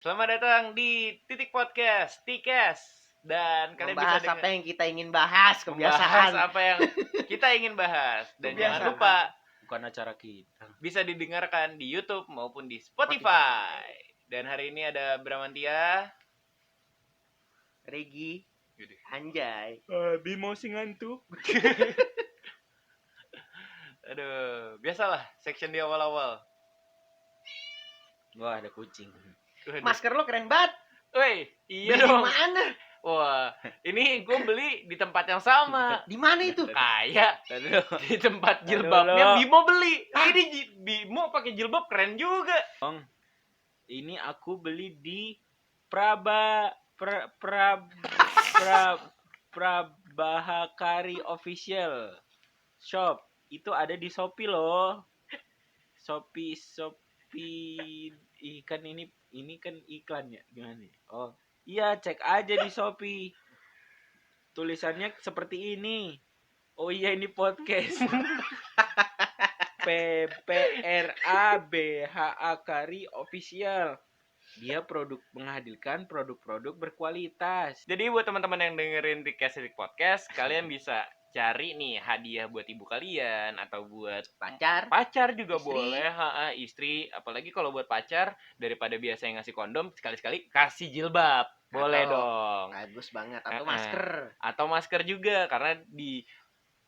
Selamat datang di Titik Podcast, Tikes. Dan kalian bisa Membahas apa yang kita ingin bahas, membahas kebiasaan. apa yang kita ingin bahas. Dan jangan Kebiasaan. lupa Bukan acara kita. bisa didengarkan di YouTube maupun di Spotify. Dan hari ini ada Bramantia, Regi, anjay. Bimo sing ngantuk. Aduh, biasalah section di awal-awal. Wah, ada kucing. Waduh. Masker lo keren banget. Woi, iya Beli dong. di mana? Wah, ini gue beli di tempat yang sama. Di mana itu? Kayak Aduh. di tempat jilbabnya Aduh. Bimo beli. Ini Bimo pakai jilbab keren juga. Ini aku beli di Prabahakari Official Shop. Itu ada di Shopee loh. Shopee kan ini kan iklan ya, gimana nih? Oh, iya, cek aja di Shopee. Tulisannya seperti ini. Oh iya, ini podcast. Prabahakari Official. Dia menghadirkan produk-produk berkualitas. Jadi buat teman-teman yang dengerin Tikes Podcast, kalian bisa cari nih hadiah buat ibu kalian atau buat Pacar juga istri. boleh, istri. Apalagi kalau buat pacar, daripada biasa yang ngasih kondom, sekali-sekali kasih jilbab. Boleh dong. Bagus banget. Atau masker. Atau masker juga, karena di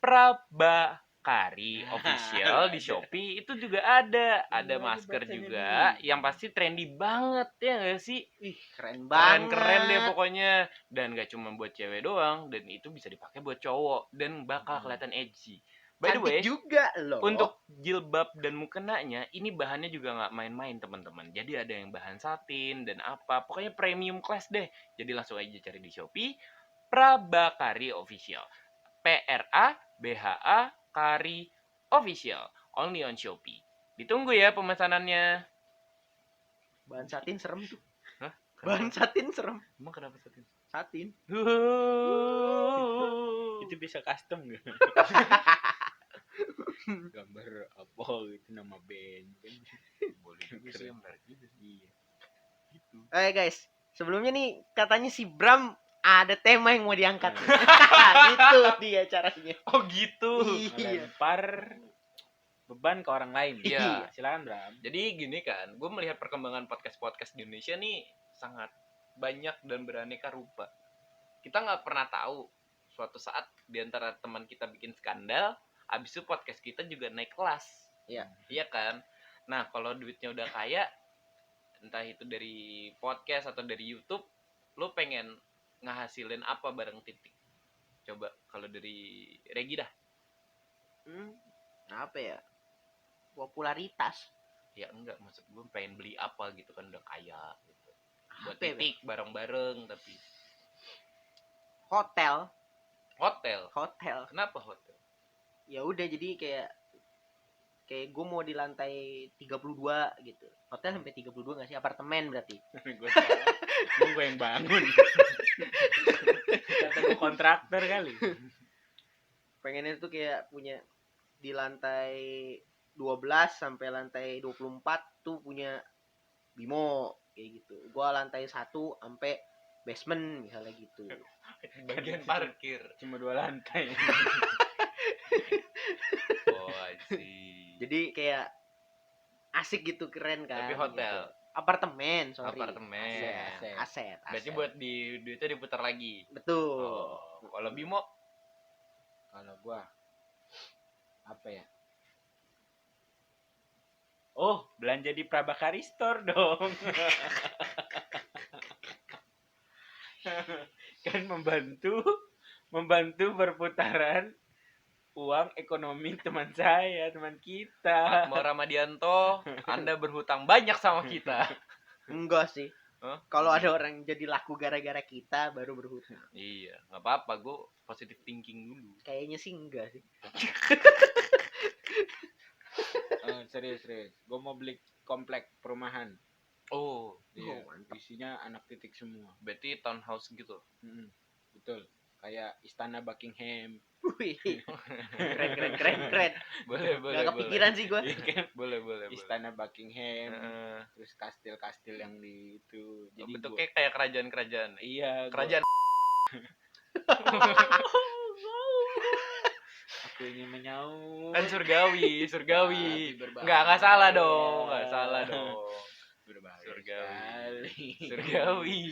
Prabahakari Official di Shopee itu juga ada masker juga yang pasti trendy banget, ya nggak sih? Ih, keren banget. Keren deh pokoknya. Dan gak cuma buat cewek doang, dan itu bisa dipakai buat cowok dan bakal kelihatan edgy. By the way, Cantik juga loh. untuk jilbab dan mukenanya ini bahannya juga nggak main-main, teman-teman. Jadi ada yang bahan satin dan apa, pokoknya premium class deh. Jadi langsung aja cari di Shopee Prabahakari Official. Prabahakari Official, only on Shopee. Ditunggu ya pemesanannya. Bahan satin serem tuh. Hah? Bahan satin serem. Emang kenapa satin? Satin. Itu bisa custom gak? Gambar apa gitu, nama band kan. Boleh juga sih, menarik juga sih. Iya. Gitu. Guys, sebelumnya nih katanya si Bram ada tema yang mau diangkat. Gitu dia caranya. Oh gitu. Iya. Melempar beban ke orang lain. Iya. Silakan, Bram. Jadi gini kan, gue melihat perkembangan podcast di Indonesia nih sangat banyak dan beraneka rupa. Kita nggak pernah tahu suatu saat di antara teman kita bikin skandal, abis itu podcast kita juga naik kelas. Iya. Iya kan? Nah, kalau duitnya udah kaya, entah itu dari podcast atau dari YouTube, lo pengen ngehasilin apa bareng Titik? Coba kalau dari Regi dah. Apa ya? Popularitas. Ya enggak, maksud gue pengen beli apa gitu kan, udah kaya gitu. Buat Apa ya, Titik bareng-bareng. Tapi hotel. Kenapa hotel? Ya udah, jadi kayak gue mau di lantai 32 gitu. Hotel sampai 32 nggak sih? Apartemen berarti. Gue yang bangun. Kata gue kontraktor kali. Pengennya tuh kayak punya di lantai 12 sampai lantai 24 tuh punya Bimo kayak gitu. Gua lantai 1 sampai basement misalnya gitu. Bagian parkir. Cuma 2 lantai. Oh, sih. Jadi kayak asik gitu, keren kan. Tapi hotel. Gitu. Apartemen, sorry. Aset. Berarti buat duitnya diputar lagi. Betul. Oh, kalau Bimo? Kalau gua apa ya? Oh, belanja di Prabahakari Store dong. Kan membantu perputaran uang ekonomi teman kita. Pak Ramadianto, Anda berhutang banyak sama kita. Enggak sih. Huh? Kalau ada orang jadi laku gara-gara kita baru berhutang. Iya, nggak apa-apa, gue positive thinking dulu. Kayaknya sih enggak sih. Serius. Gue mau beli komplek perumahan. Oh, Iya, mantap. isinya anak Titik semua. berarti townhouse gitu. Betul. kayak istana Buckingham. Wih, keren. Boleh Gak kepikiran sih gue. Iya kan? boleh Istana Buckingham, Heeh. terus kastil-kastil yang di itu. Jadi Bentuknya kayak kerajaan-kerajaan. iya, Kerajaan. aku ingin menyaut. Kan surgawi Tapi berbahaya. nggak salah dong, nggak salah dong. Berbahaya Surgawi. sekali. Surgawi.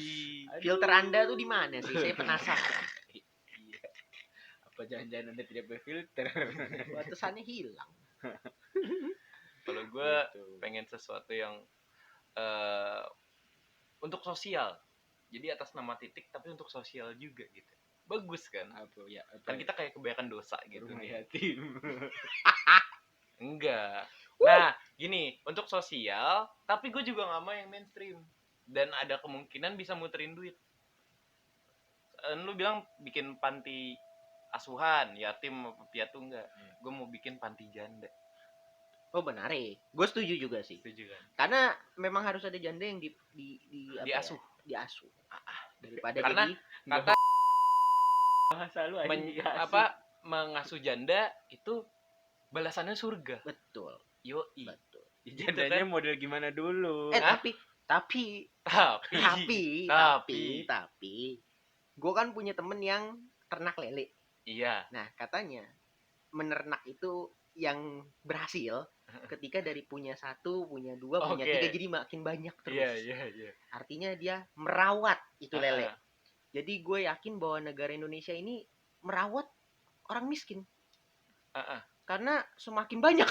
Aduh. Filter Anda tuh di mana sih? Saya penasaran. Iya. Apa jangan-jangan Anda tidak berfilter? Batasannya hilang. Kalau gue Gitu. pengen sesuatu yang untuk sosial. Jadi atas nama titik tapi untuk sosial juga gitu. Bagus kan? Apa ya? Kan kita kayak kebanyakan dosa gitu rumah nih. yatim. Enggak. Nah, gini, untuk sosial, tapi gue juga nggak mau yang mainstream. Dan ada kemungkinan bisa muterin duit. Lu bilang bikin panti asuhan, yatim apa piatu enggak? Gue mau bikin panti janda. Oh benar gue setuju juga sih. Setuju kan? Karena memang harus ada janda yang Diasuh. diasuh. Daripada Karena jadi kata Bahasa lu aja mengasuh janda itu balasannya surga. betul. Yoi. Betul. jandanya model gimana dulu? Hah? Tapi Tapi. gue kan punya temen yang ternak lele. Iya. Nah katanya menernak itu yang berhasil ketika dari punya 1, punya 2, punya Oke. 3 jadi makin banyak terus. Iya. Artinya dia merawat itu lele. Ah. Jadi gue yakin bahwa negara Indonesia ini merawat orang miskin. Karena semakin banyak.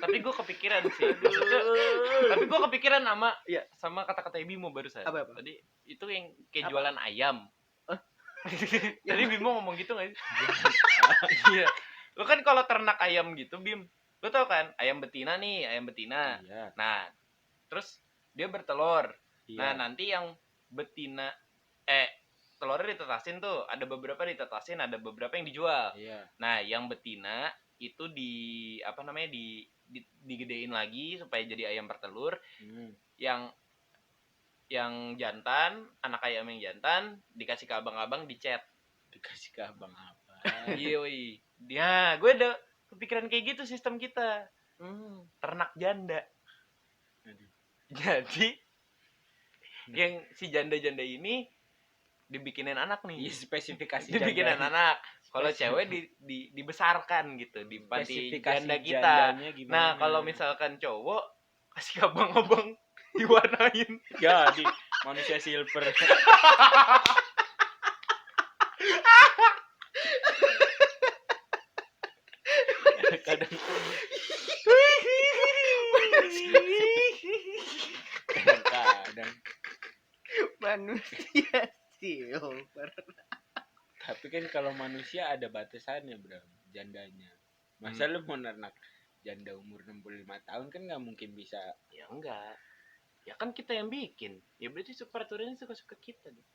tapi gue kepikiran sih. Maksudnya, tapi gue kepikiran Iya. sama kata-kata Bimo barusan. Apa? Tadi itu yang kayak Apa? jualan ayam. Hah? Tadi Bimo ngomong gitu nggak sih? Iya. Lo kan kalau ternak ayam gitu, Bim, lo tau kan ayam betina nih, ayam betina. Iya. Nah, terus dia bertelur. Iya. Nah, nanti yang betina telurnya ditetasin tuh, ada beberapa ditetasin, ada beberapa yang dijual. Iya. Nah, yang betina itu digedein lagi supaya jadi ayam bertelur. Yang jantan, anak ayam yang jantan dikasih ke abang-abang dicet. Dikasih ke abang apa? Yoi. Dia, gue udah kepikiran kayak gitu sistem kita. Ternak janda. Aduh. Jadi yang si janda-janda ini dibikinin anak nih. Iya, spesifikasi Dibikinin janda. anak. Kalau cewek dibesarkan gitu di panti Spesifikasi janda kita. jandanya gimana? Nah, kalau misalkan cowok kasih ke abang-abang diwarnain. jadi manusia silver. Kadang Manusia silver. tapi kan kalau manusia ada batasannya, Bro, jandanya. Masa lu mau nernak janda umur 65 tahun kan nggak mungkin bisa. Ya enggak. Ya kan kita yang bikin. Ya berarti peraturannya suka-suka kita dong.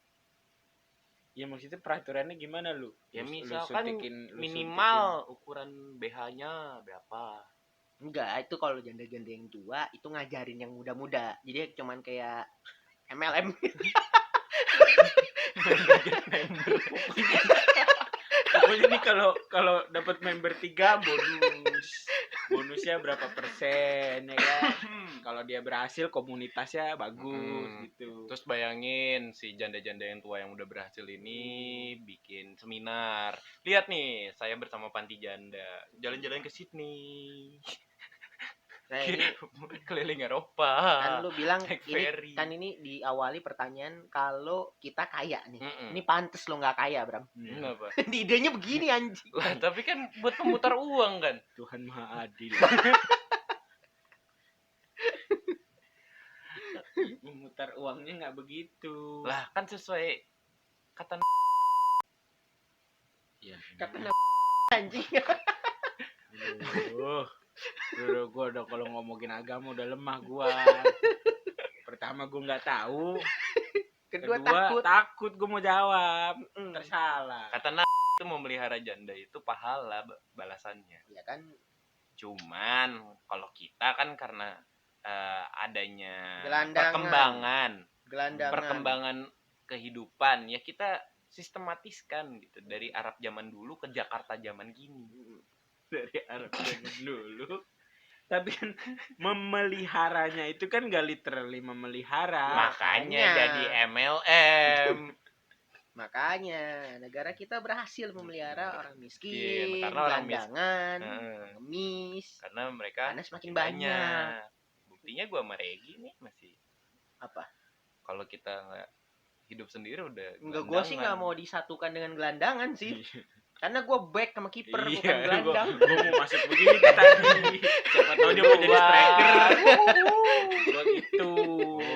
Ya maksudnya peraturannya gimana lu? Ya Lu misalkan lu minimal ukuran BH-nya berapa. Enggak, itu kalau janda-janda yang tua itu ngajarin yang muda-muda. Jadi cuman kayak MLM. Pokoknya nih kalau dapat member 3 bonusnya berapa persen ya kan? Kalau dia berhasil komunitasnya bagus gitu. Terus bayangin si janda-janda yang tua yang udah berhasil ini bikin seminar. Lihat nih, saya bersama panti janda jalan-jalan ke Sydney. Nah, ini Keliling Eropa. kan lu bilang naik ini ferry. kan ini diawali pertanyaan kalau kita kaya nih. Mm-mm. Ini pantes lo nggak kaya, Bram. Kenapa? Di idenya begini anjing. Lah, tapi kan buat pemutar uang kan. Tuhan Maha Adil. Memutar uangnya nggak begitu. Lah, kan sesuai kata Ya, Kata anjing. Aduh, gue udah kalau ngomongin agama udah lemah gua. Pertama gue nggak tahu. Kedua Kedua, takut. takut gue mau jawab. Tersalah. kata itu memelihara janda itu pahala balasannya. Ya kan Cuman kalau kita kan karena adanya Gelandangan. Gelandangan. perkembangan kehidupan ya kita sistematiskan gitu dari Arab zaman dulu ke Jakarta zaman kini. Dari Arab zaman dulu. Tapi kan memeliharanya itu kan gak literally memelihara. Makanya makanya. jadi MLM. Makanya negara kita berhasil memelihara orang miskin, Miskin, karena orang gelandangan, Heeh. pengemis. Karena mereka Karena semakin banyak. Buktinya gua sama Regi nih masih Apa? kalau kita nggak hidup sendiri udah Enggak, gue sih nggak gelandangan. mau disatukan dengan gelandangan sih. Karena gue back sama kiper bukan Iya, gelandang. gua mau masuk begitu tadi. Siapa tahu dia mau jadi striker. Gua gitu.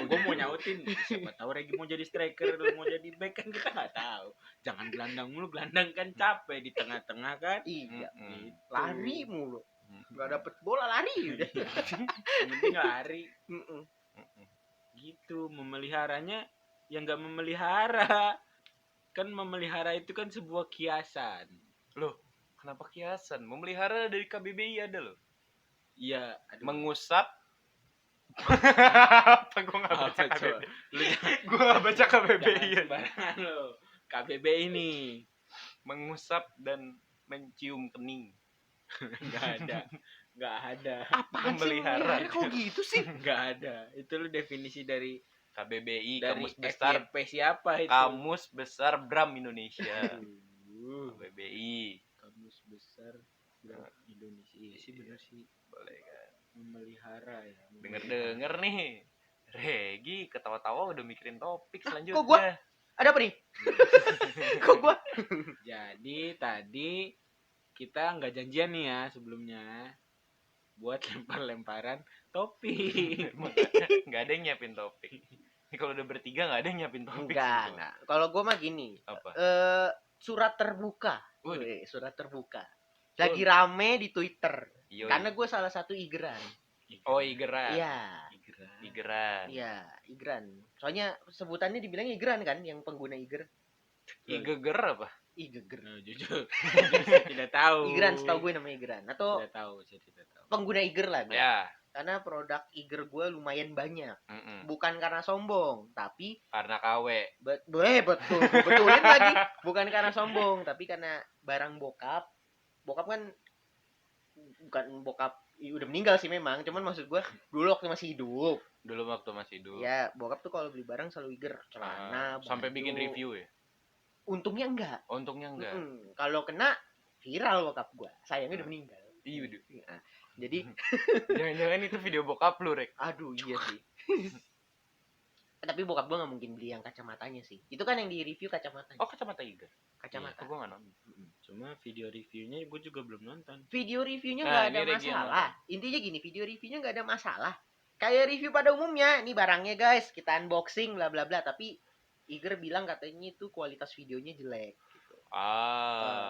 Gua mau nyautin. Siapa tahu Regi mau jadi striker, lu mau jadi back kan kita nggak tahu. Jangan gelandang mulu, gelandang kan capek di tengah-tengah kan. Iya. Mm-mm. Lari mulu. Gak dapet bola lari udah. Yang penting lari. Mm-mm. Mm-mm. Gitu, memeliharanya yang nggak memelihara. Kan memelihara itu kan sebuah kiasan. Loh, kenapa kiasan? Memelihara dari KBBI ada loh. Iya, aduh. Mengusap. Apa gua nggak baca Apa, coba? KBBI? Lu Gua nggak baca KBBI. jangan sembarangan lo. KBBI ini Mengusap dan mencium kening. nggak ada, nggak ada, Apaan sih Memelihara. memelihara? Kok gitu sih? nggak ada. Itu lu definisi dari KBBI, dari Kamus Besar FYP siapa itu? Kamus Besar Bram Indonesia. Aduh, KBBI. kamus besar Bram Indonesia. Iya sih benar sih, Boleh kan? memelihara ya. Denger-denger nih. Regi ketawa-tawa udah mikirin topik selanjutnya. kok gua? Ada apa nih? Kok gua? Jadi tadi kita nggak janjian nih ya sebelumnya buat lempar-lemparan topik. Nggak ada yang nyiapin topik. Ini kalau udah bertiga nggak ada yang nyiapin topik. Enggak, sumpah. enggak. Kalau gua mah gini. Apa? Surat terbuka. Waduh. Wih, surat terbuka. Lagi rame di Twitter. Yoi. Karena gue salah satu igeran. Oh, Igeran. Iya. Igeran. Iya, igran. Soalnya sebutannya dibilang igran kan yang pengguna iger. Igeger apa? Igeger. Nah, jujur saya tidak tahu. Igran, setahu gue namanya igran. Atau Tidak tahu, saya tidak tahu. pengguna iger lah. Bang. Ya. Karena produk iger gue lumayan banyak. Mm-mm. Bukan karena sombong, tapi Karena KW. betul, gue betulin lagi. Bukan karena sombong, tapi karena barang bokap. Bokap kan bukan bokap udah meninggal sih memang, cuman maksud gue dulu waktu masih hidup. Dulu waktu masih hidup. Ya, bokap tuh kalau beli barang selalu iger, celana, Sampai baju. bikin review ya? Untungnya enggak. Untungnya enggak. Kalau kena viral bokap gua. Sayangnya udah meninggal. Iya, Duh. Nah, jadi Jangan-jangan itu video bokap lu, Rek. aduh iya sih. Tapi bokap gua nggak mungkin beli yang kacamatanya sih. Itu kan yang di review kacamatanya. Oh, kacamata Iger. Kacamata. Gue nggak nonton. Cuma video reviewnya gue juga belum nonton. Video reviewnya Nah, nggak ini ada Regi yang masalah. Intinya gini, video reviewnya nggak ada masalah. Kayak review pada umumnya, ini barangnya guys, kita unboxing bla bla bla. Tapi Iger bilang katanya itu kualitas videonya jelek. Gitu.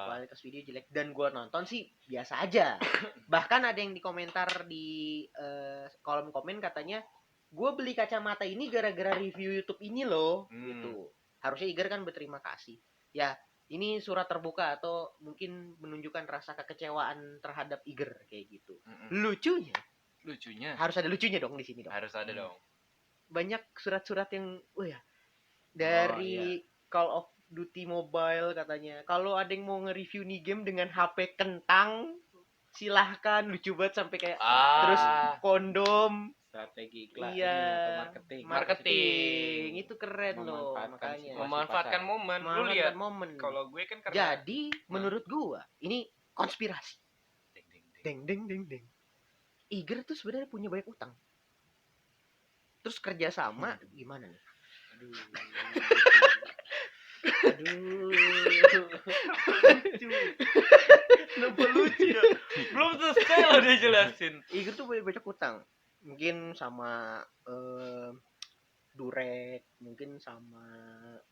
Kualitas video jelek dan gua nonton sih biasa aja. Bahkan ada yang di komentar di kolom komen katanya, gue beli kacamata ini gara-gara review YouTube ini loh, gitu. Harusnya Iger kan berterima kasih. Ya, ini surat terbuka atau mungkin menunjukkan rasa kekecewaan terhadap Iger kayak gitu. Lucunya harus ada lucunya dong di sini dong. Harus ada dong. Banyak surat-surat yang dari Call of Duty Mobile katanya. Kalau ada yang mau nge-review nih game dengan HP kentang, silahkan. Lucu banget sampai kayak terus kondom. Strategi iklan Iya, atau marketing. Itu keren loh Memanfaatkan makanya. situasi. Memanfaatkan momen. Lu Memanfaatkan lihat. momen. Kalau gue kan karena Jadi menurut gua ini konspirasi. Deng deng deng deng. Iger tuh sebenarnya punya banyak utang. Terus kerja sama gimana nih? Aduh. Kenapa lucu ya? Belum selesai loh dia jelasin. Iger tuh punya banyak utang. Mungkin sama Durek, mungkin sama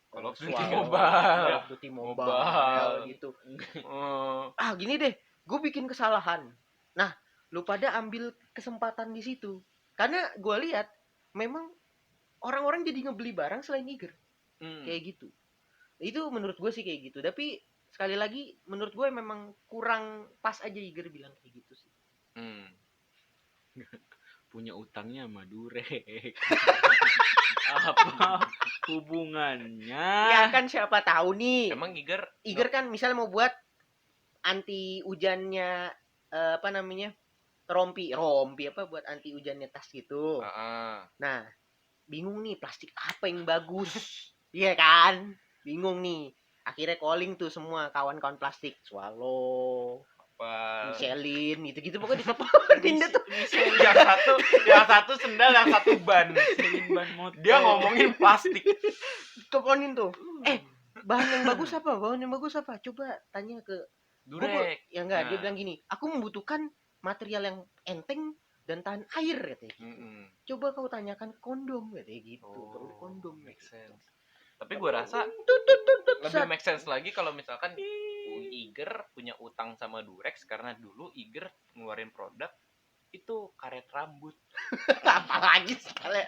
Call of Duty Swallow, Mobile. Call of Duty Mobile gitu. Oh. Gini deh, gue bikin kesalahan. Nah, lu pada ambil kesempatan di situ. Karena gue lihat memang orang-orang jadi ngebeli barang selain Iger. Kayak gitu. Itu menurut gue sih kayak gitu. Tapi sekali lagi menurut gue memang kurang pas aja Iger bilang kayak gitu sih. Punya utangnya sama Durek. Apa hubungannya? Ya kan siapa tahu nih. Emang Iger Iger kan misalnya mau buat anti hujannya apa namanya? Rompi apa buat anti hujannya tas gitu. Heeh. Nah, bingung nih plastik apa yang bagus. Iya kan? Bingung nih. Akhirnya calling tuh semua kawan-kawan plastik. Swallow, Apa Michelin, gitu-gitu pokoknya diteleponin deh tuh. yang satu sendal, yang satu ban. Selin ban motor. Dia ngomongin plastik. Teleponin tuh. Bahan yang bagus apa? Bahan yang bagus apa? Coba tanya ke Durek. Ya enggak, dia Nah. bilang gini, aku membutuhkan material yang enteng dan tahan air katanya gitu. Mm-mm. Coba kau tanyakan kondom katanya gitu. Perlu Oh, kondom. make sense. Tapi gue rasa Tut, lebih sat. make sense lagi kalau misalkan Iger punya utang sama Durex karena dulu Iger ngeluarin produk itu karet rambut. Apalagi sekali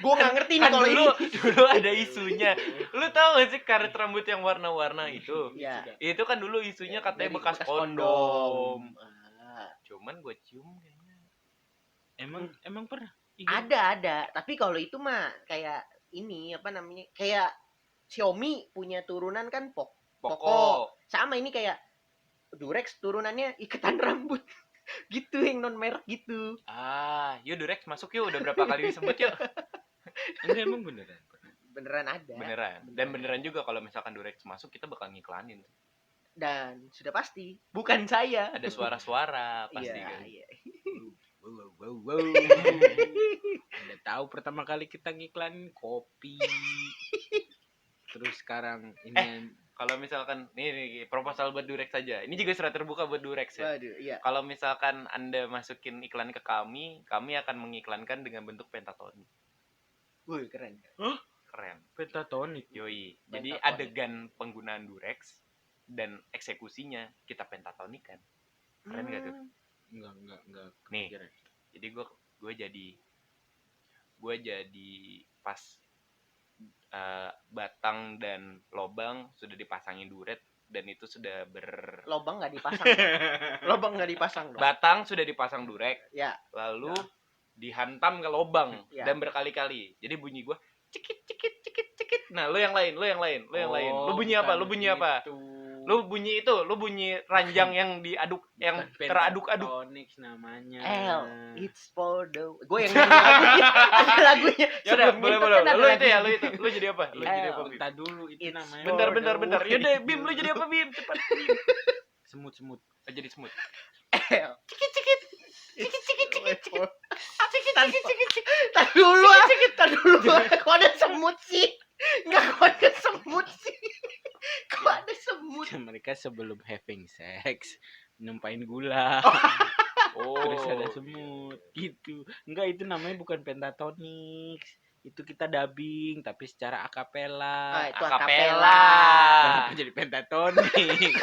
gue nggak ngerti nih Kan kalau ini. dulu ada isunya. Lu tahu gak sih karet rambut yang warna-warna itu? Ya. Itu kan dulu isunya katanya Dari bekas bekas kondom. Ah. Cuman gue cium kayaknya. Emang pernah? Ada. Tapi kalau itu mah kayak ini apa namanya? Kayak Xiaomi punya turunan kan Poco. Sama ini kayak Durex turunannya iketan rambut. Gitu yang non merek gitu. Ah, yuk Durex masuk yuk. Udah berapa kali disebut yuk? Enggak, emang beneran. Beneran ada. Beneran. Dan beneran juga kalau misalkan Durex masuk kita bakal ngiklanin. Dan sudah pasti bukan saya. Ada suara-suara pasti Iya, kan. iya. Wow. Anda tahu pertama kali kita ngiklanin kopi. Terus sekarang ini Kalau misalkan nih proposal buat Durex saja. Ini juga surat terbuka buat Durex ya. Waduh, iya. Kalau misalkan Anda masukin iklan ke kami akan mengiklankan dengan bentuk pentatonic. Wih, keren. Keren. pentatonic. Yoi. Jadi Pentatonic. adegan penggunaan Durex dan eksekusinya kita pentatonikan. Keren gak tuh? Enggak. Nih. kepikiran. Jadi gue jadi pas batang dan lobang sudah dipasangin duret dan itu sudah Lobang nggak dipasang. Dong. Lobang nggak dipasang dong. batang sudah dipasang durek Ya. lalu dihantam ke lobang Ya. dan berkali-kali. Jadi bunyi gua cekit. Nah, lu yang lain. Lu bunyi apa? Lu bunyi ranjang yang diaduk yang teraduk-aduk. Pentatonic namanya. It's for the. Gue yang nyanyi lagunya. Ada lagunya. Ya udah, Sebelum boleh. itu kan ada Lu itu ya, lagunya. Lu jadi apa? Lu jadi apa, Bim? Bentar dulu itu It's namanya. Bentar. Yaudah, Bim, lu jadi apa, Bim? Cepat, Bim. Semut. Oh, jadi semut. L. Cekit. Tar dulu. Kok ada semut sih? Enggak, kok ada semut sih? Kok ada semut? Mereka sebelum having sex numpain gula. Oh. Terus ada semut gitu. Enggak, itu namanya bukan pentatonic. Itu kita dubbing tapi secara akapela. Itu Akapela. Kenapa jadi pentatonic?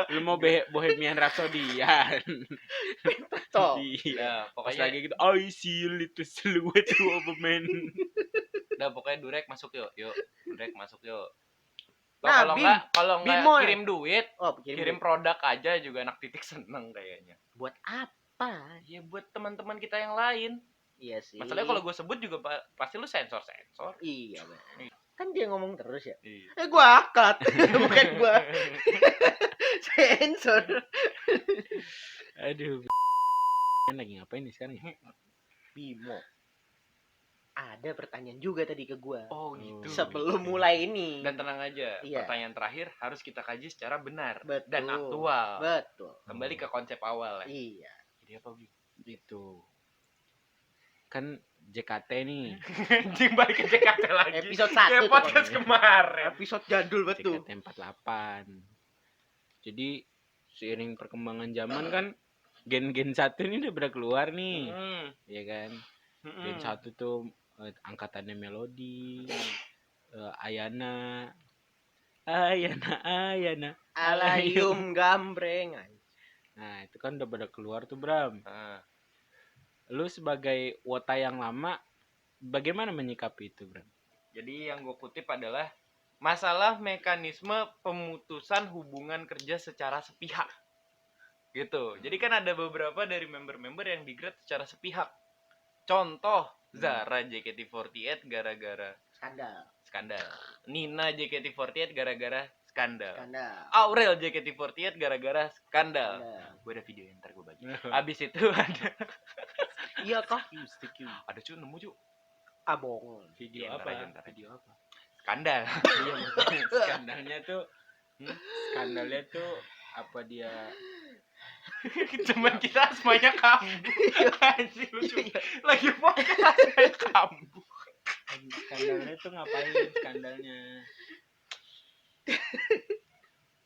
Lu mau Bohemian Rhapsodian. Toh. Iya. Ya, Pas pokoknya lagi gitu, I see little silhouette of a man. pokoknya Durek masuk yuk. Durek masuk yuk. Nah, Kalau Bim enggak mau ya? kirim duit, Oh, kirim produk aja juga anak titik seneng kayaknya. buat apa? Ya buat teman-teman kita yang lain. Iya sih. Masalahnya kalau gue sebut juga pasti lu sensor. Iya, Bang. Kan dia ngomong terus ya. Iya. Gua akad. Bukan gua sensor. Aduh. Lagi ngapain nih sekarang ya? Bimo. Ada pertanyaan juga tadi ke gua. Oh gitu. Sebelum mulai ini. Dan tenang aja, Iya. pertanyaan terakhir harus kita kaji secara benar Betul. dan aktual. Betul. Kembali ke konsep awal ya. Iya. Jadi apa, Bim? Itu. Kan JKT nih. Anjing balik ke JKT lagi. Episode 1 Kayak tuh podcast pokoknya. kemarin. Episode jadul betul. JKT 48. Jadi seiring perkembangan zaman kan gen-gen 1 ini udah pada keluar nih. Ya kan? Gen 1 tuh angkatannya Melody, Ayana. Alayum gambreng. Nah, itu kan udah pada keluar tuh, Bram. Nah, Lu sebagai wota yang lama, bagaimana menyikapi itu, Bram? jadi yang gue kutip adalah masalah mekanisme pemutusan hubungan kerja secara sepihak. Gitu. Jadi kan ada beberapa dari member-member yang di-grade secara sepihak. Contoh, Zara JKT48 gara-gara skandal. Nina JKT48 gara-gara skandal. Aurel JKT48 gara-gara skandal. Gue ada video ntar gue bagi. Abis itu ada Iya kah? ada cuy nemu cuy Abong. Video Video apa? apa? Video apa? skandal. Iya maksudnya skandalnya tuh apa dia Cuman kita semuanya kambuh. Anjir lucu. Lagi podcast kayak kambuh. skandalnya tuh ngapain skandalnya?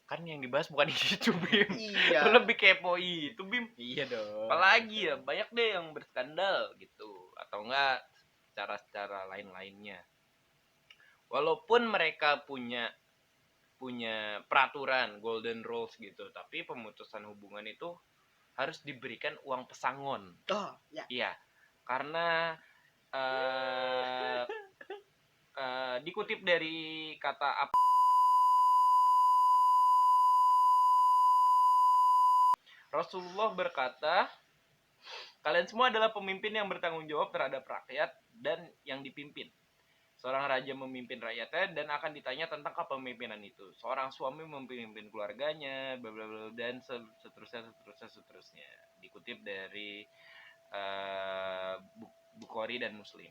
Kan yang dibahas bukan itu Bim. Iya. Lu lebih kepo itu Bim. Iya dong. Apalagi ya banyak deh yang berskandal gitu atau enggak cara-cara lain-lainnya. Walaupun mereka punya peraturan golden rules gitu, tapi pemutusan hubungan itu harus diberikan uang pesangon. Oh, ya. Iya, karena dikutip dari kata Rasulullah berkata, kalian semua adalah pemimpin yang bertanggung jawab terhadap rakyat dan yang dipimpin. Seorang raja memimpin rakyatnya dan akan ditanya tentang kepemimpinan itu. Seorang suami memimpin keluarganya, bla bla bla dan seterusnya. Dikutip dari Bukhari dan Muslim.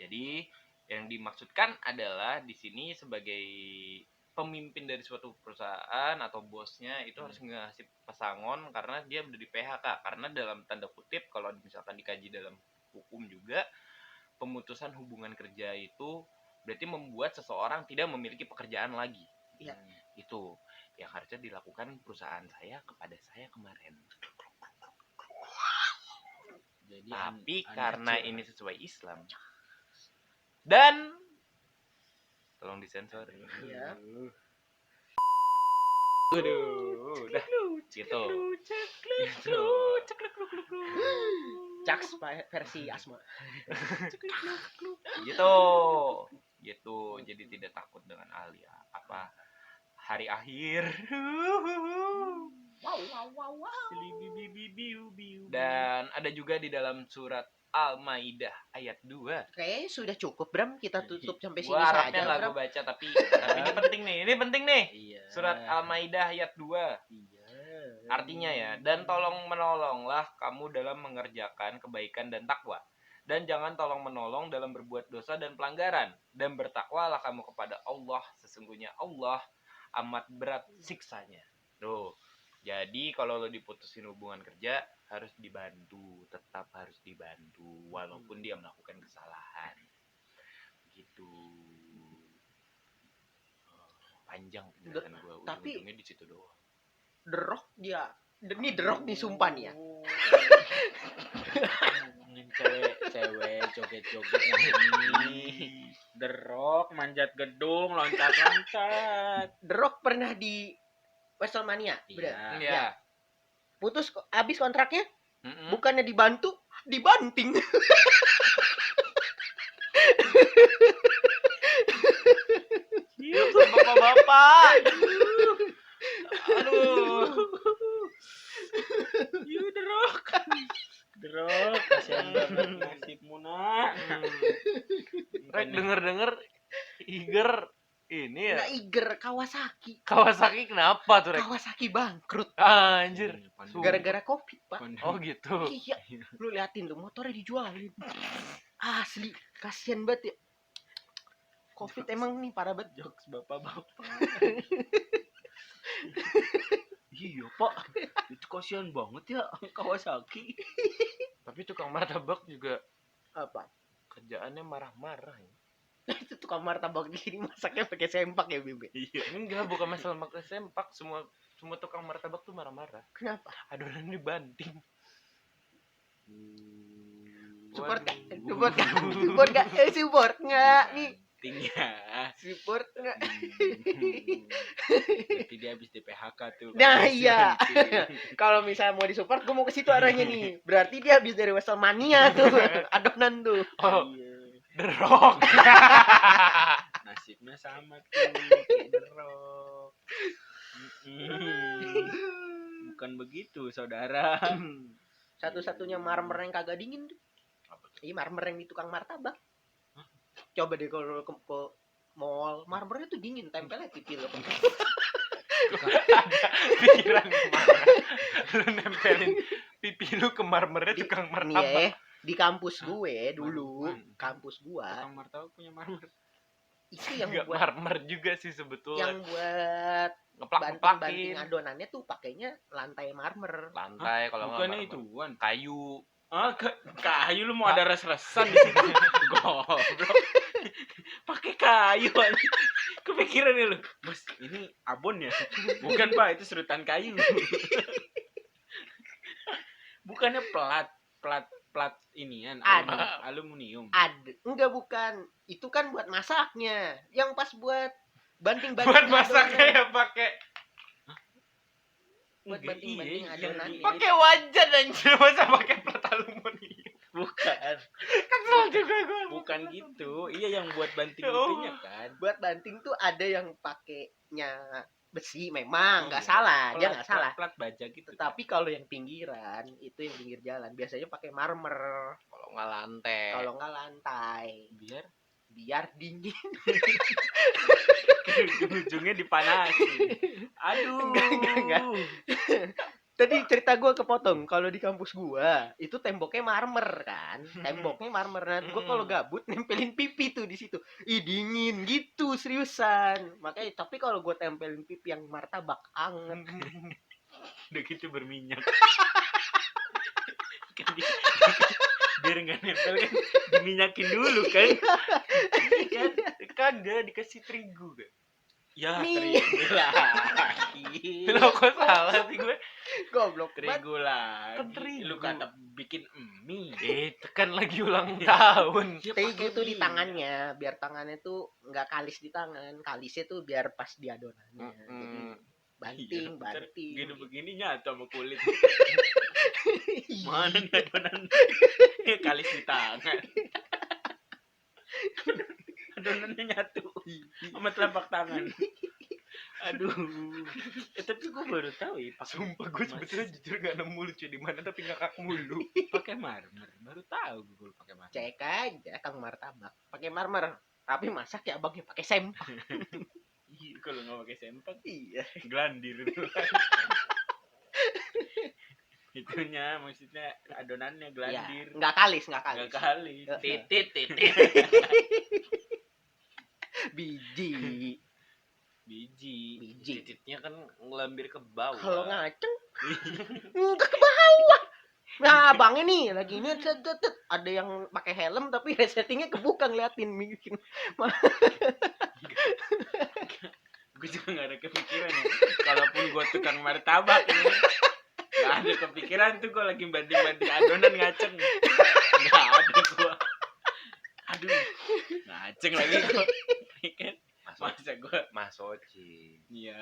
Jadi yang dimaksudkan adalah di sini sebagai pemimpin dari suatu perusahaan atau bosnya itu harus ngasih pesangon karena dia udah di PHK. Karena dalam tanda kutip kalau misalkan dikaji dalam hukum juga pemutusan hubungan kerja itu berarti membuat seseorang tidak memiliki pekerjaan lagi. Iya. Itu yang harusnya dilakukan perusahaan saya kepada saya kemarin. Jadi Tapi karena ini sesuai Islam dan tolong disensor. Iya. Aduh, udah gitu. Jaks versi Asma. Gitu. Jadi tidak takut dengan alia apa hari akhir. Wow. Dan ada juga di dalam surat Al-Maidah ayat 2. Kayaknya sudah cukup Bram, kita tutup sampai sini Gua harapnya saja nggak Bram. gue baca tapi ini penting nih. Iya. Surat Al-Maidah ayat 2. Iya. Artinya ya, dan tolong menolonglah kamu dalam mengerjakan kebaikan dan takwa. Dan jangan tolong menolong dalam berbuat dosa dan pelanggaran. Dan bertakwalah kamu kepada Allah. Sesungguhnya Allah amat berat siksanya. Tuh. Jadi kalau lo diputusin hubungan kerja harus dibantu, tetap harus dibantu walaupun dia melakukan kesalahan. Gitu. Panjang penjelasan gue, ujung-ujungnya di situ doang. The Rock dia. Ini The Rock nih sumpah nih ya. Cewek joget-joget ini. The Rock manjat gedung, loncat-loncat. The Rock pernah di WrestleMania, benar. Iya. Putus habis kontraknya, Mm-mm. bukannya dibantu, dibanting. Hidup sama bapak-bapak. Aduh. You The Rock. The Rock, kasihan banget nasibmu nak. Rek denger-denger Iger ini ya. Nah, Iger Kawasaki. Kawasaki kenapa tuh Rek? Kawasaki bangkrut Anjir. gara-gara Covid, Pak. Oh gitu. Iya, lu liatin tuh motornya dijualin. Asli, kasihan banget ya. Covid emang nih parah banget. Jokes bapak-bapak. Iya pak, itu kasihan banget ya Kawasaki. Tapi tukang martabak juga Apa? kerjaannya marah-marah ya. Itu tukang martabak di sini masaknya pakai sempak ya, Bebe. Enggak, bukan masalah makan sempak, semua tukang martabak tuh marah-marah. Kenapa? Adonan dibanting. Support Waduh. gak? Support gak? Support gak? Support nggak nih? Tinggal. Support nggak? Berarti dia habis di PHK tuh. Nah, iya. Kalau misalnya mau disupport, gue mau ke situ arahnya nih. Berarti dia habis dari WrestleMania tuh, adonan tuh. Oh, Iya. The Rock. Nasibnya sama tuh kayak The Rock. Bukan begitu, saudara. Satu-satunya marmer yang kagak dingin tuh. Iya, marmer yang di tukang martabak. Coba deh kalau ke mall, marmernya tuh dingin, tempelnya pipi lo. Pikiran kemana? Lu nempelin pipi lu ke marmernya tukang Nih martabak. ya, di kampus gue dulu, Marmer. kampus gua Tukang martabak punya marmer. itu yang Enggak buat marmer juga sih sebetulnya. yang buat banting-banting Ngeplak-ngeplakin adonannya tuh pakainya lantai marmer. lantai kalau nggak Bukannya marmer. ituan. Kayu. Ah, kayu lu mau ada res-resan di situ. Goblok. Pakai kayu aja. Kepikiran ya lu. Mas, ini abon ya? Bukan, Pak, itu serutan kayu. Bukannya plat inian Ada. aluminium. Enggak, bukan. Itu kan buat masaknya. Yang pas buat banting-banting Buat masaknya adonan. ya pakai Buat Enggak, banting-banting iya, adonan. iya. pakai wajan anjir, masa pakai plat aluminium. Bukan. Kesel juga gue. Bukan gitu. Iya, yang buat banting Oh. itunya kan. Buat banting tuh ada yang pakainya besi, memang nggak Iya. salah, dia nggak salah. Plat baja gitu. Tetapi kalau yang pinggiran, itu yang pinggir jalan, biasanya pakai marmer. Kalau nggak lantai. Kalau nggak lantai, biar dingin. ujungnya dipanasin. Aduh. Enggak. Tadi cerita gue kepotong. Kalau di kampus gua itu temboknya marmer kan, temboknya marmer. Nah, gua kalau gabut nempelin pipi tuh di situ. Ih, dingin gitu, seriusan. Makanya tapi kalau gua tempelin pipi yang martabak anget. Udah gitu berminyak. Kan biar nggak nempel kan diminyakin dulu kan. Kan kagak dikasih terigu kan. Ya, Nih. terigu lagi. Lo kok salah sih gue? Goblok banget. Terigu lagi. Kan terigu. Lu kata bikin mie. Itu kan lagi ulang tahun. Dia Terigu pakai tuh di minyak. tangannya, biar tangannya tuh nggak kalis di tangan. Kalisnya tuh biar pas di adonannya. Jadi banting, Iya, bentar, banting. Begini nyatu sama kulit. Mana nih adonan? Kalis di tangan. Adonannya nyatu sama telapak tangan. Aduh. Tapi gue baru tahu ya pakai Sumpah gue sebetulnya jujur gak nemu lucu di mana tapi ngakak mulu. pakai marmer. Baru tahu gue pakai marmer. Cek aja Kang Martabak. Pakai marmer. Tapi masak ya abangnya pakai sempak. Iya, kalau nggak pakai sempak, Iya. glandir itu. Itunya maksudnya adonannya Iya. glandir. Nggak kalis, nggak kalis. Nggak kali. Titit. Biji. Biji. Tititnya kan ngelambir ke bawah. Kalau ngaceng enggak ke bawah. Nah, abangnya nih lagi ini ada yang pakai helm tapi settingnya kebuka ngeliatin bikin. Gue juga gak ada kepikiran ya. Kalaupun gue tukang martabak nih, gak ada kepikiran tuh gue lagi banting-banting adonan ngaceng. Gak ada gue. Aduh, ngaceng lagi gue. Masa gue. Mas Oci. Iya.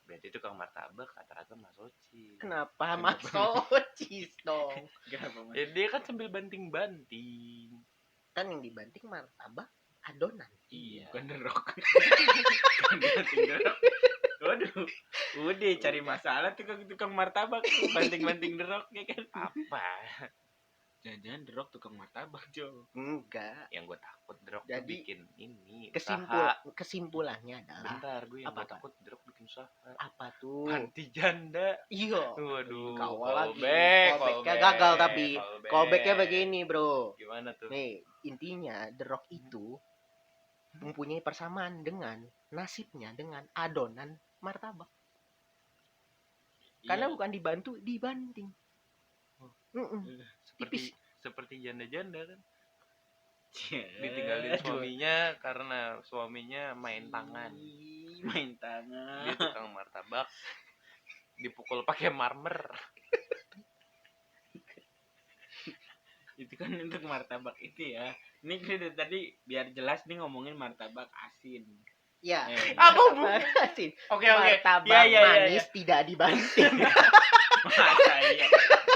Berarti tukang martabak rata-rata Mas Oci. Kenapa masocis dong? Kenapa mas? Ya dia kan sambil banting-banting. Kan yang dibanting martabak adonan. Iya, bukan derok. Bukan banting derok. Waduh, udah cari masalah tukang martabak, banting-banting derok ya kan? Apa? Jangan-jangan derok tukang martabak Jo. Enggak. Yang gue takut Drok tuh Jadi, bikin ini usaha. Kesimpulannya adalah Bentar, gue yang Apa, gue takut Drok bikin usaha. apa tuh? Panti janda. Iya. Waduh. Kawal lagi. callback, Callbacknya callback, gagal tapi. callback. Callbacknya begini, Bro. Gimana tuh? Nih, intinya The Rock itu mempunyai persamaan dengan nasibnya dengan adonan martabak. Karena Iya. bukan dibantu, dibanting. Seperti seperti janda-janda kan. Iya. Ditinggalin Aduh. suaminya karena suaminya main tangan. Main tangan. Dia tukang martabak. Dipukul pakai marmer. Itu kan untuk martabak itu ya. Ini kita tadi biar jelas nih ngomongin martabak asin. Ya. Aku Martabak asin. Oke. Martabak Iya. manis tidak dibanting.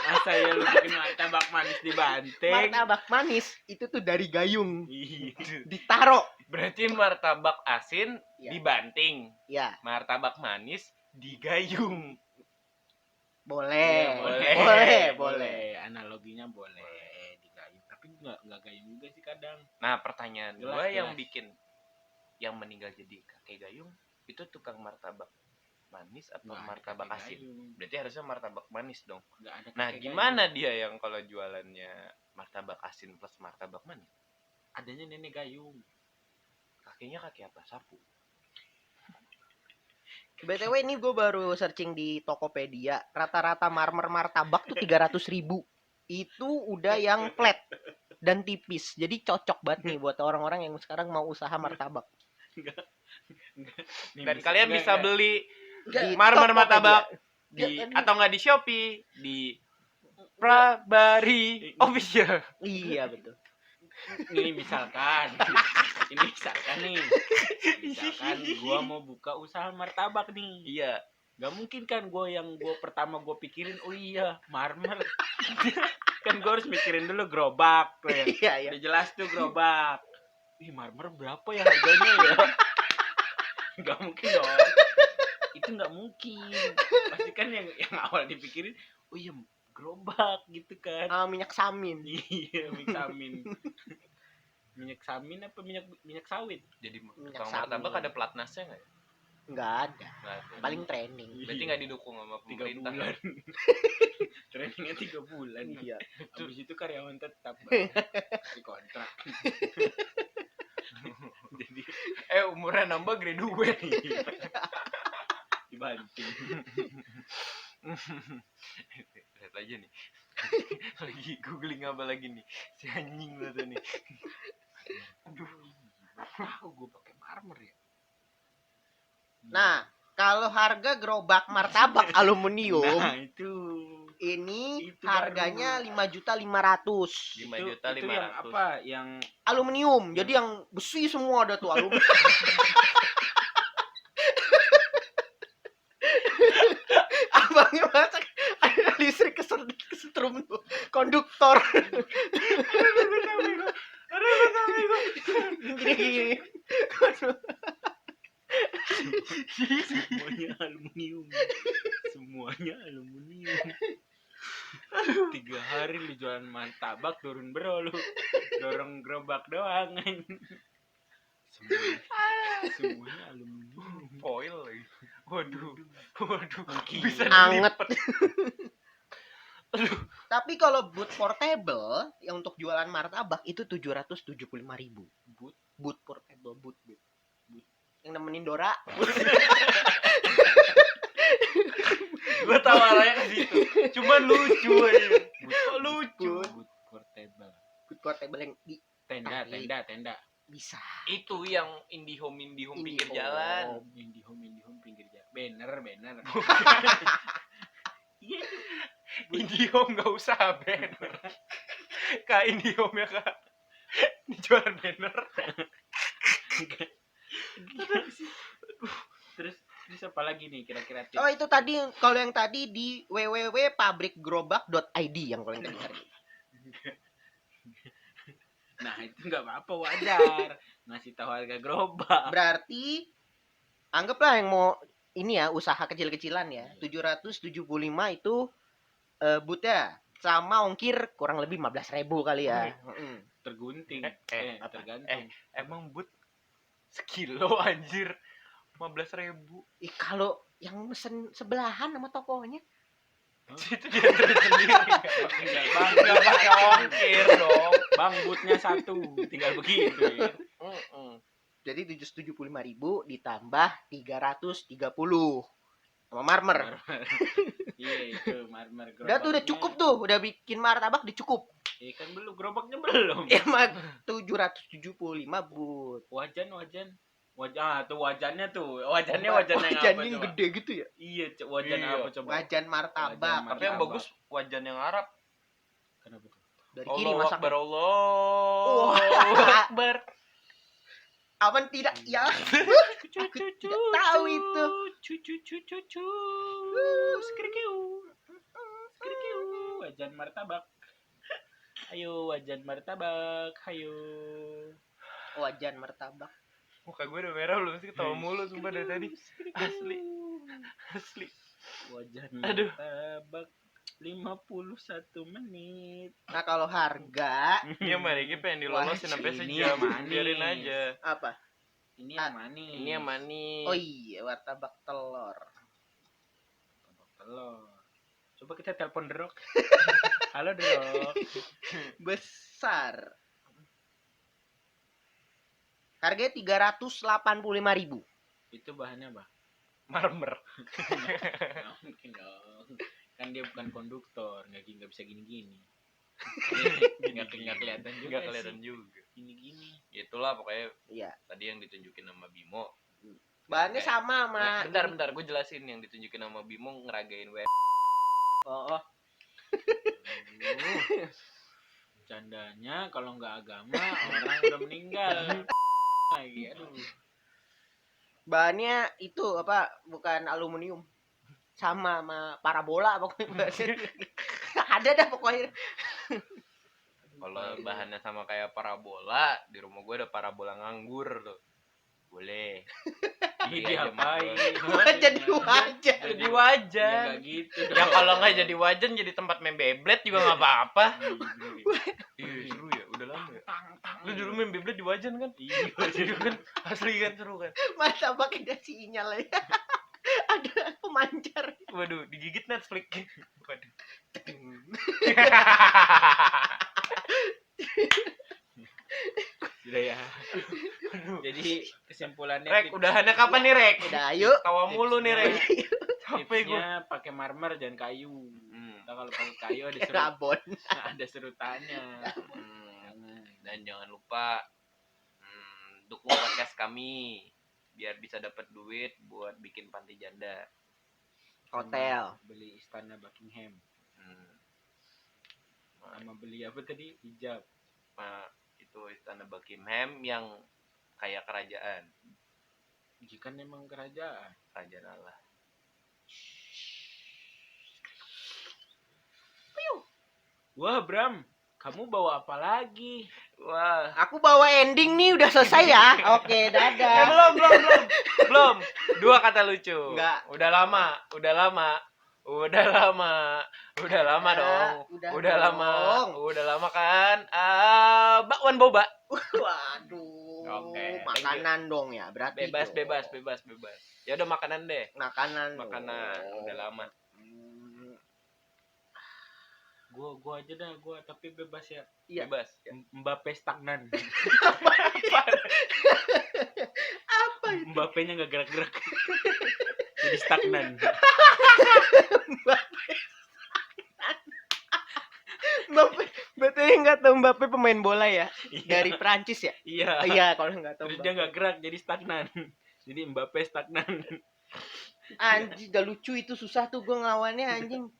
Masa ya lu bikin martabak manis dibanting. Martabak manis itu tuh dari gayung. Iya. Ditaro. Berarti martabak asin Ya. dibanting. Ya, Martabak manis digayung. boleh. Iya, Boleh, boleh. boleh. Analoginya boleh digayung. Tapi Enggak gayung juga sih kadang. Nah, pertanyaan Jelas, gue yang jelas. bikin yang meninggal jadi kakek gayung itu tukang martabak manis atau Nggak ada martabak kakek asin? gayung. Berarti harusnya martabak manis dong. Enggak ada Nah, kakek gimana gayung. dia yang kalau jualannya martabak asin plus martabak manis? Adanya nenek gayung. Kakeknya kakek apa? Sapu. BTW ini gue baru searching di Tokopedia. Rata-rata marmer martabak tuh 300.000. Itu udah yang flat dan tipis. Jadi cocok banget nih buat orang-orang yang sekarang mau usaha martabak. Nih, Dan kalian bisa enggak. beli Di marmer Tokopedia. martabak di Nggak, tadi- atau enggak di Shopee, di Prabari Official. Iya betul. Ini misalkan nih misalkan gua mau buka usaha martabak nih, Iya. nggak mungkin kan gua pertama gua pikirin oh iya marmer kan gua harus mikirin dulu gerobak tuh ya. Iya iya. Udah jelas tuh gerobak, ih marmer berapa ya harganya ya. Nggak mungkin dong, itu nggak mungkin, pasti kan yang awal dipikirin oh iya gerobak gitu kan. Minyak samin. Iya, minyak samin apa minyak sawit. Jadi Minyak tukang samin. martabak ada pelatnasnya enggak ya? Nggak ada. Nggak ada. Paling training. Berarti enggak didukung sama 3 pemerintah. bulan. Trainingnya 3 bulan. Iya. Habis itu karyawan tetap di kontrak. Jadi Umurnya nambah graduate. dibanting. Lihat aja nih. Lagi googling apa lagi nih? Si anjing lu tuh nih. Aduh, tahu gue pakai marmer ya. Nah, kalau harga gerobak martabak aluminium Nah, itu ini Itu harganya baru. 5.500.000. 5.500.000. Itu yang apa? Yang Aluminium. Jadi yang besi semua ada tuh aluminium. Abangnya masak ada listrik kesetrum tuh. Konduktor. Gini. semuanya aluminium. Semuanya aluminium. 3 hari lu jualan martabak turun bro lu. Dorong gerobak doang. Semuanya aluminium. Foil lagi. Waduh. Mungkin. Bisa Anget. dilipat. Tapi kalau boot portable yang untuk jualan martabak itu 775.000. Boot portable, boot. Yang nemenin Dora. Gua tahu arahnya ke situ. Cuma lucu aja. Kok lucu? Boot portable. Boot portable yang di Tenda. bisa. Itu yang Indihome pinggir Indihome. jalan. Indihome pinggir jalan. Banner. Iya. Indihome enggak usah banner. Kak Indihome ya Kak. Dijual banner. Terus apa lagi nih kira-kira tips? Oh itu tadi kalau yang tadi di www.pabrikgerobak.id yang kalau yang tadi cari. Nah itu nggak apa-apa, wajar ngasih tahu harga gerobak. Berarti anggaplah yang mau ini ya usaha kecil-kecilan ya 775 itu bootnya sama ongkir kurang lebih 15.000 kali ya. Tergunting. Apa? Tergantung. Emang but sekilo anjir 15.000. Kalau yang mesen sebelahan sama tokonya Itu dia sendiri. Tinggal Enggak pakai ongkir dong. bang bootnya 1 tinggal begitu ya. jadi 775.000 ditambah 330 sama marmer. Iya itu marmer gerobak. Udah tuh udah cukup tuh, udah bikin martabak dicukup. Iya kan belum, gerobaknya belum. Ya mah 775 but. Wajan. Wajah tuh wajannya tuh. Wajannya yang Wajan apa yang coba? gede gitu ya. Iya, wajan Iya. apa coba? Wajan martabak. Wajan Tapi yang bagus wajan yang Arab. Kenapa tuh? Dari kiri Allahu masaknya. Akbar, Allahu Wah. Akbar. Aman tidak ya? Aku tidak tahu itu. Cucu. Skrikiu. Wajan martabak. Ayo wajan martabak. Ayo. Wajan martabak. Muka gue udah merah lu sih ketawa mulu sumpah dari tadi. Asli. Wajan Aduh. martabak. 51 menit. Nah, kalau harga Iya, Mari pengen dilolosin Wah, sampai ini sejam. yang manis. Biarin aja. apa? Ini yang manis. Ini yang manis. Oh iya, martabak telur. Telur. Coba kita telepon The Rock. Halo The Rock. Besar. Harganya 385.000. Itu bahannya apa? Marmer. Nggak mungkin dong. Kan dia bukan konduktor, nggak bisa gini-gini. Nggak kelihatan juga. Enggak kelihatan sih. juga. Gini-gini. Itulah pokoknya Iya. tadi yang ditunjukin sama Bimo. Bahannya Oke. sama sama Nah, bentar, gue jelasin yang ditunjukin sama Bimo ngeragain Oh, Candanya kalau nggak agama orang udah meninggal. Lagi aduh. bahannya itu apa? Bukan aluminium. Sama parabola pokoknya. Ada dah pokoknya. Kalau bahannya sama kayak parabola, di rumah gue ada parabola nganggur tuh. Boleh. Ini Beli aja sama diapain? gua. Bukan jadi wajan. Jadi Ya wajan. nggak gitu. Ya kalau nggak jadi wajan jadi tempat main Beyblade juga nggak apa-apa. Iya seru ya, udah lama ya. Lu dulu main Beyblade di wajan kan? Iya seru kan, asli kan seru kan. Masa pakai ada sinyal ya. Ada pemancar. Waduh, digigit Netflix. Waduh. Udah ya. Jadi kesimpulannya Rek, udahannya kapan nih Rek? Udah, yuk. Tawa mulu nih Rek. Capek gue. tipsnya pakai marmer jangan kayu. Kita kalau pakai kayu ada Rabon. ada serutannya. Dan jangan lupa dukung podcast kami biar bisa dapat duit buat bikin panti janda. Hotel. Beli istana Buckingham. Hmm. Sama beli apa tadi? Hijab. Nah, itu istana Buckingham yang kayak kerajaan. Jika memang kerajaan. Kerajaan Allah. Wah, Bram, kamu bawa apa lagi? Wah. Aku bawa ending nih udah selesai ya. Oke, dadah. Belum. Dua kata lucu. Enggak. Udah lama dong. Udah lama kan. Bakwan boba. Waduh. Oke, Makanan dong ya, berarti. Bebas. dong. Ya udah makanan deh. Makanan. Udah lama. Gua aja dah, tapi bebas ya. Iya. Bebas. Mbappe stagnan. Apa itu? Mbappe-nya enggak gerak-gerak. Jadi stagnan. Mbappe, betul nggak tahu Mbappe pemain bola ya? Dari Prancis ya? Iya. Iya, kalau nggak tahu. Terus dia enggak gerak jadi stagnan. Jadi Mbappe stagnan. Anjing, udah lucu itu susah tuh gue ngelawannya anjing.